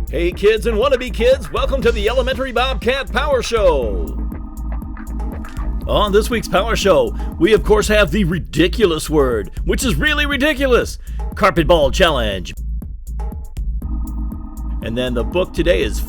Hey kids and wannabe kids, welcome to the Elementary Bobcat Power Show. On this week's Power Show, we of course have the ridiculous word, which is really ridiculous, Carpet Ball Challenge. And then the book today is...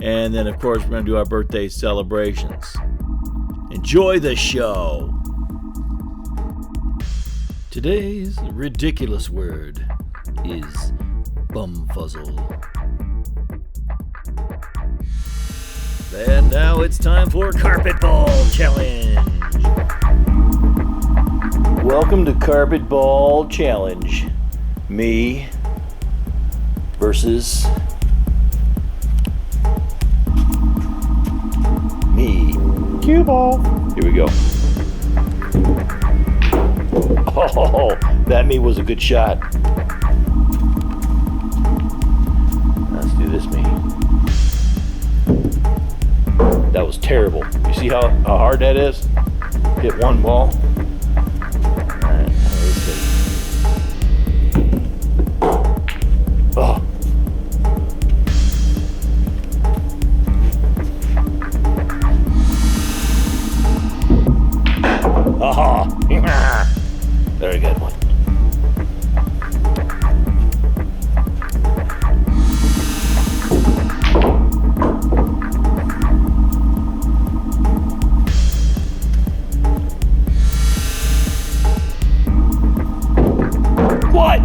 And then of course we're going to do our birthday celebrations. Enjoy the show. Today's ridiculous word is bumfuzzle. And now it's time for Carpet Ball Challenge. Welcome to Carpet Ball Challenge. Me versus me. Cue ball. Here we go. Oh, that me was a good shot. Let's do this me. That was terrible. You see how hard that is? Hit one ball. Alright, let's see. Oh. Oh. Very good one. What?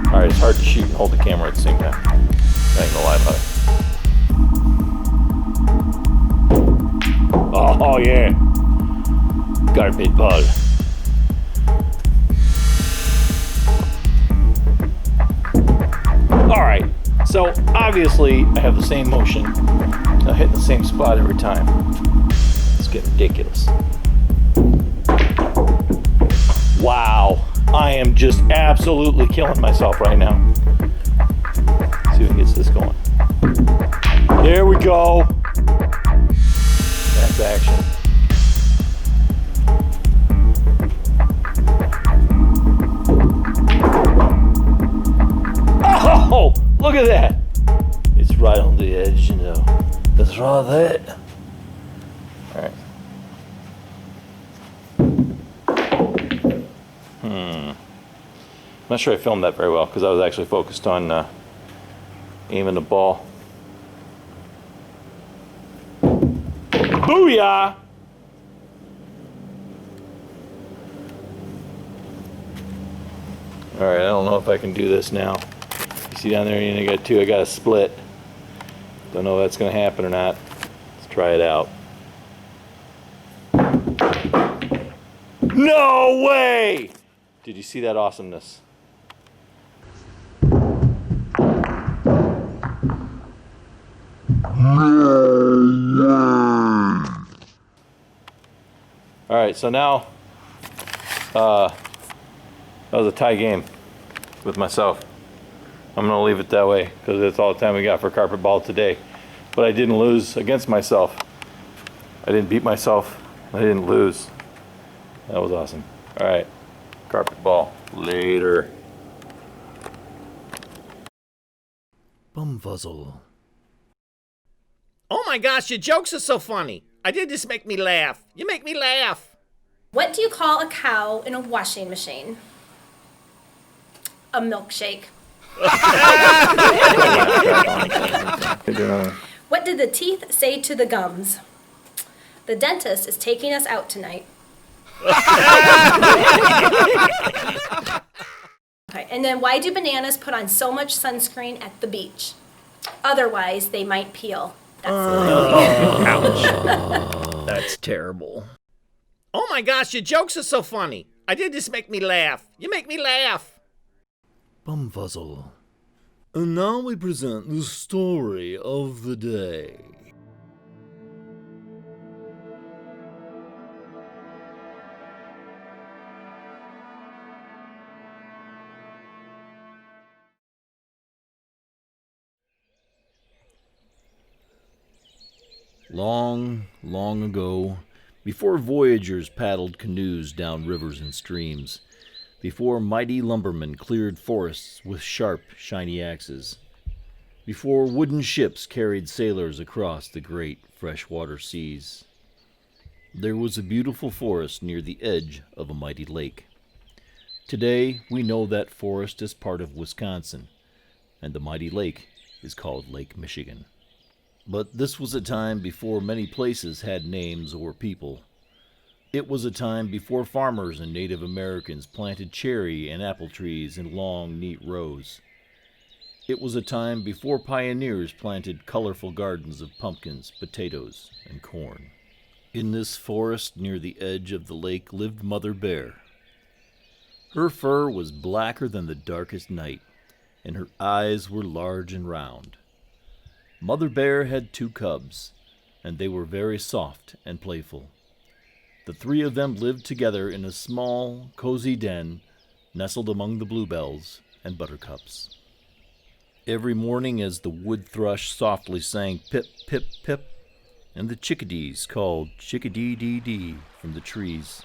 Alright, it's hard to shoot and hold the camera at the same time. I ain't gonna lie about it. Oh yeah. Carpet ball. Alright, so obviously I have the same motion. I hit the same spot every time. It's getting ridiculous. Wow, I am just absolutely killing myself right now. Let's see if it gets this going. There we go. That's action. Oh, look at that. It's right on the edge, you know. That's right there. Alright. I'm not sure I filmed that very well because I was actually focused on aiming the ball. Booyah! Alright, I don't know if I can do this now. You see down there, I got two, I got a split. Don't know if that's going to happen or not. Let's try it out. No way! Did you see that awesomeness? Alright, so now that was a tie game with myself. I'm going to leave it that way because that's all the time we got for carpet ball today. But I didn't lose against myself. I didn't beat myself. I didn't lose. That was awesome. All right, carpet ball later. Bumfuzzle. Oh my gosh, your jokes are so funny. I did just make me laugh. You make me laugh. What do you call a cow in a washing machine? A milkshake. What did the teeth say to the gums? The dentist is taking us out tonight. Okay, and then why do bananas put on so much sunscreen at the beach? Otherwise, they might peel. Ouch. That's terrible. Oh my gosh, your jokes are so funny. I did just make me laugh. You make me laugh. Bumfuzzle. And now we present the story of the day. Long, long ago, before voyagers paddled canoes down rivers and streams, before mighty lumbermen cleared forests with sharp, shiny axes, before wooden ships carried sailors across the great freshwater seas. There was a beautiful forest near the edge of a mighty lake. Today, we know that forest is part of Wisconsin, and the mighty lake is called Lake Michigan. But this was a time before many places had names or people. It was a time before farmers and Native Americans planted cherry and apple trees in long, neat rows. It was a time before pioneers planted colorful gardens of pumpkins, potatoes, and corn. In this forest near the edge of the lake lived Mother Bear. Her fur was blacker than the darkest night, and her eyes were large and round. Mother Bear had 2 cubs, and they were very soft and playful. The 3 of them lived together in a small, cozy den nestled among the bluebells and buttercups. Every morning as the wood thrush softly sang pip, pip, pip, and the chickadees called chickadee-dee-dee from the trees,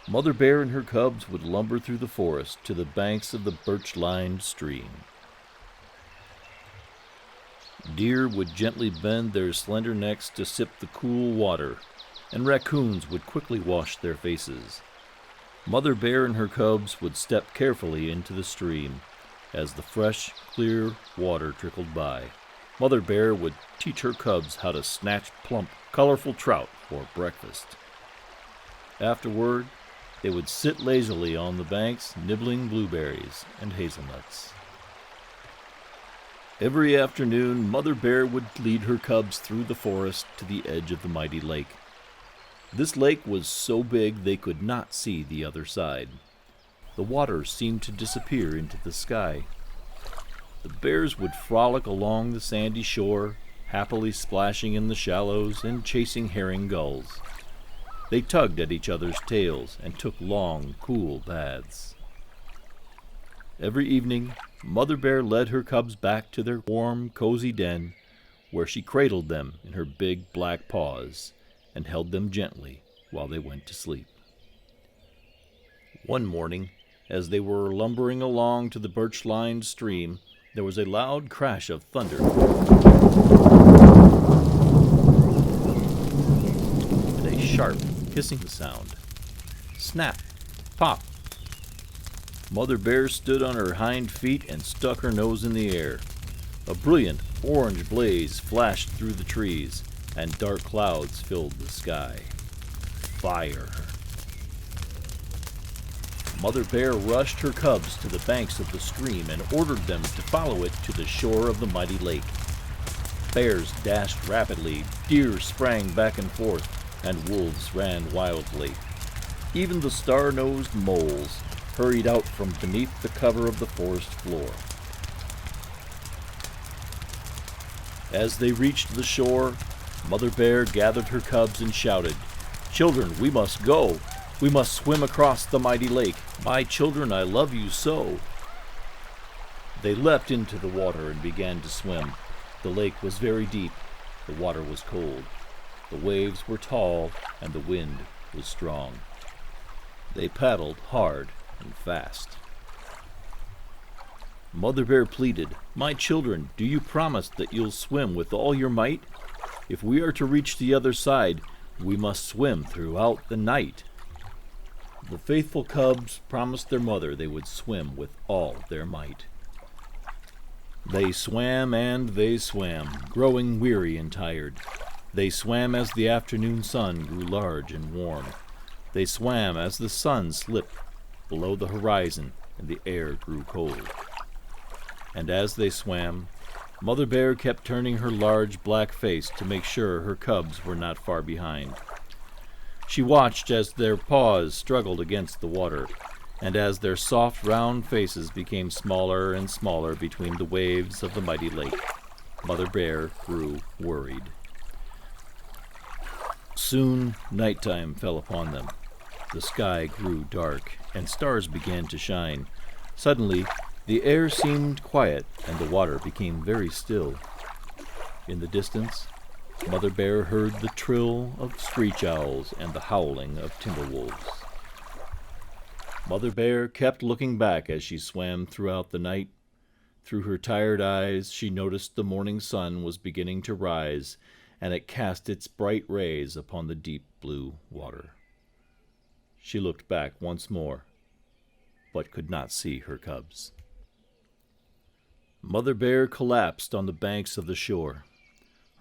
Mother Bear and her cubs would lumber through the forest to the banks of the birch-lined stream. Deer would gently bend their slender necks to sip the cool water, and raccoons would quickly wash their faces. Mother Bear and her cubs would step carefully into the stream as the fresh, clear water trickled by. Mother Bear would teach her cubs how to snatch plump, colorful trout for breakfast. Afterward, they would sit lazily on the banks, nibbling blueberries and hazelnuts. Every afternoon, Mother Bear would lead her cubs through the forest to the edge of the mighty lake. This lake was so big they could not see the other side. The water seemed to disappear into the sky. The bears would frolic along the sandy shore, happily splashing in the shallows and chasing herring gulls. They tugged at each other's tails and took long, cool baths. Every evening, Mother Bear led her cubs back to their warm, cozy den, where she cradled them in her big black paws and held them gently while they went to sleep. One morning, as they were lumbering along to the birch-lined stream, there was a loud crash of thunder and a sharp, hissing sound. Snap! Pop! Mother Bear stood on her hind feet and stuck her nose in the air. A brilliant orange blaze flashed through the trees, and dark clouds filled the sky. Fire! Mother Bear rushed her cubs to the banks of the stream and ordered them to follow it to the shore of the mighty lake. Bears dashed rapidly, deer sprang back and forth, and wolves ran wildly. Even the star-nosed moles hurried out from beneath the cover of the forest floor. As they reached the shore, Mother Bear gathered her cubs and shouted, "Children, we must go! We must swim across the mighty lake! My children, I love you so!" They leapt into the water and began to swim. The lake was very deep. The water was cold. The waves were tall, and the wind was strong. They paddled hard and fast. Mother Bear pleaded, "My children, do you promise that you'll swim with all your might? If we are to reach the other side, we must swim throughout the night." The faithful cubs promised their mother they would swim with all their might. They swam and they swam, growing weary and tired. They swam as the afternoon sun grew large and warm. They swam as the sun slipped below the horizon and the air grew cold. And as they swam, Mother Bear kept turning her large black face to make sure her cubs were not far behind. She watched as their paws struggled against the water, and as their soft round faces became smaller and smaller between the waves of the mighty lake, Mother Bear grew worried. Soon nighttime fell upon them. The sky grew dark, and stars began to shine. Suddenly, the air seemed quiet, and the water became very still. In the distance, Mother Bear heard the trill of screech owls and the howling of timber wolves. Mother Bear kept looking back as she swam throughout the night. Through her tired eyes, she noticed the morning sun was beginning to rise, and it cast its bright rays upon the deep blue water. She looked back once more, but could not see her cubs. Mother Bear collapsed on the banks of the shore.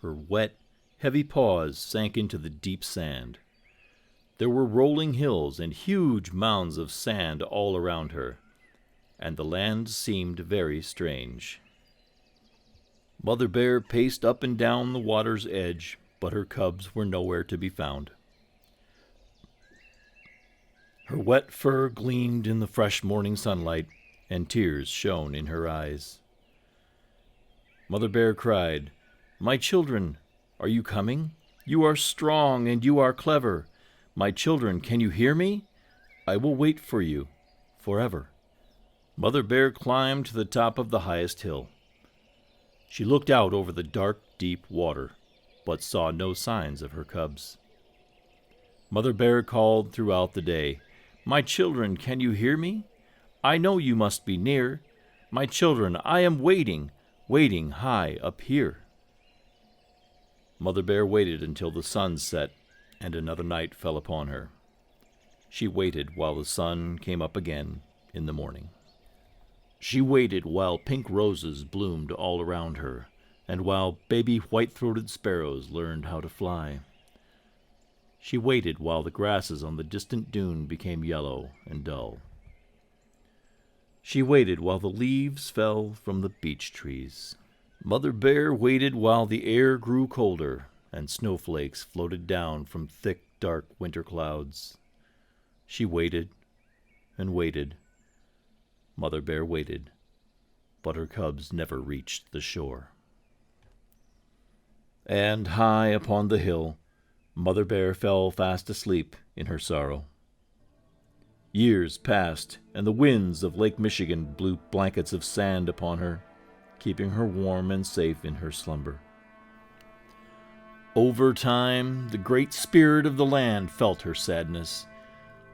Her wet, heavy paws sank into the deep sand. There were rolling hills and huge mounds of sand all around her, and the land seemed very strange. Mother Bear paced up and down the water's edge, but her cubs were nowhere to be found. Her wet fur gleamed in the fresh morning sunlight, and tears shone in her eyes. Mother Bear cried, "My children, are you coming? You are strong and you are clever. My children, can you hear me? I will wait for you forever." Mother Bear climbed to the top of the highest hill. She looked out over the dark, deep water, but saw no signs of her cubs. Mother Bear called throughout the day, "My children, can you hear me? I know you must be near. My children, I am waiting, waiting high up here." Mother Bear waited until the sun set and another night fell upon her. She waited while the sun came up again in the morning. She waited while pink roses bloomed all around her, and while baby white-throated sparrows learned how to fly. She waited while the grasses on the distant dune became yellow and dull. She waited while the leaves fell from the beech trees. Mother Bear waited while the air grew colder and snowflakes floated down from thick, dark winter clouds. She waited and waited. Mother Bear waited, but her cubs never reached the shore. And high upon the hill, Mother Bear fell fast asleep in her sorrow. Years passed, and the winds of Lake Michigan blew blankets of sand upon her, keeping her warm and safe in her slumber. Over time, the great spirit of the land felt her sadness,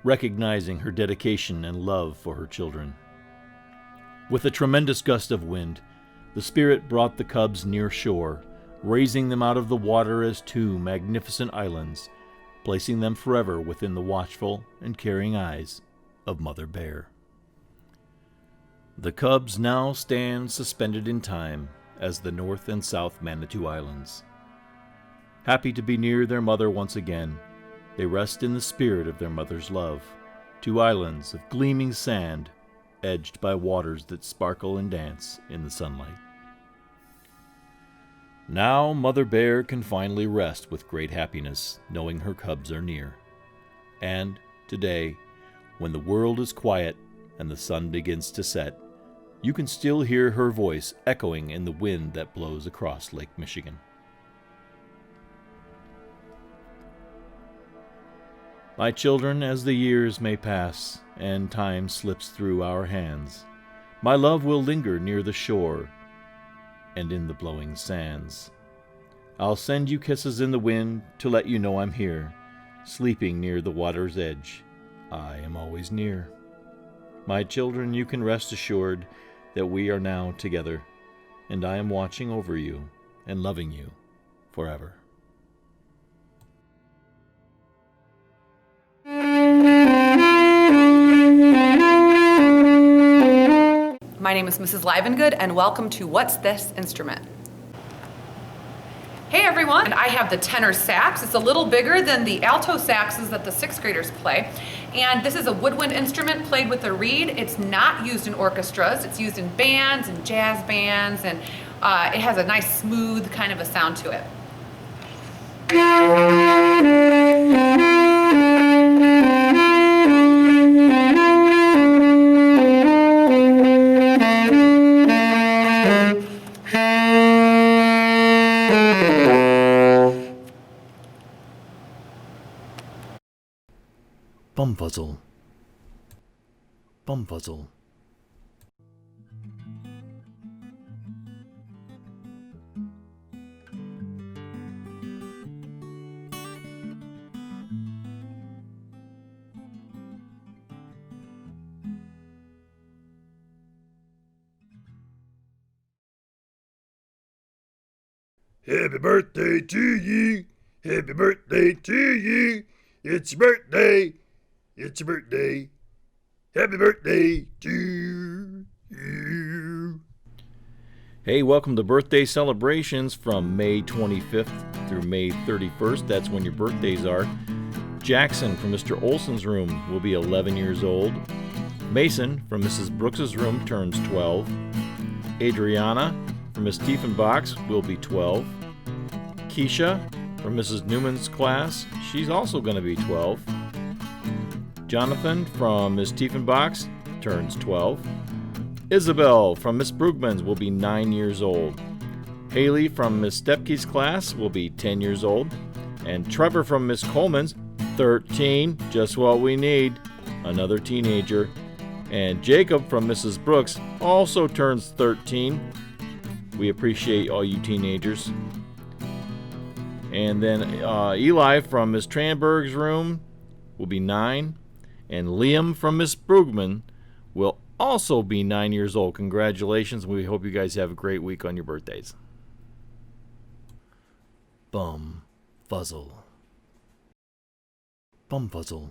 recognizing her dedication and love for her children. With a tremendous gust of wind, the spirit brought the cubs near shore, raising them out of the water as two magnificent islands, placing them forever within the watchful and caring eyes of Mother Bear. The cubs now stand suspended in time as the North and South Manitou Islands. Happy to be near their mother once again, they rest in the spirit of their mother's love, two islands of gleaming sand, edged by waters that sparkle and dance in the sunlight. Now Mother Bear can finally rest with great happiness, knowing her cubs are near. And today, when the world is quiet and the sun begins to set, you can still hear her voice echoing in the wind that blows across Lake Michigan. My children, as the years may pass and time slips through our hands, my love will linger near the shore and in the blowing sands. I'll send you kisses in the wind to let you know I'm here, sleeping near the water's edge. I am always near. My children, you can rest assured that we are now together, and I am watching over you and loving you forever. My name is Mrs. Livengood, and welcome to What's This Instrument? Hey everyone, and I have the tenor sax. It's a little bigger than the alto saxes that the sixth graders play. And this is a woodwind instrument played with a reed. It's not used in orchestras. It's used in bands and jazz bands, and it has a nice smooth kind of a sound to it. Bumfuzzle. Bumfuzzle. Happy birthday to ye. Happy birthday to ye. It's your birthday. It's your birthday. Happy birthday to you. Hey, welcome to birthday celebrations from May 25th through May 31st. That's when your birthdays are. Jackson from Mr. Olson's room will be 11 years old. Mason from Mrs. Brooks's room turns 12. Adriana from Miss Tiefenbach's will be 12. Keisha from Mrs. Newman's class, she's also going to be 12. Jonathan from Miss Tiefenbach's turns 12. Isabel from Miss Brugman's will be 9 years old. Haley from Miss Stepke's class will be 10 years old. And Trevor from Miss Coleman's, 13, just what we need, another teenager. And Jacob from Mrs. Brooks also turns 13. We appreciate all you teenagers. And then Eli from Miss Tranberg's room will be 9. And Liam from Miss Brugman will also be 9 years old. Congratulations. We hope you guys have a great week on your birthdays. Bum fuzzle. Bum fuzzle.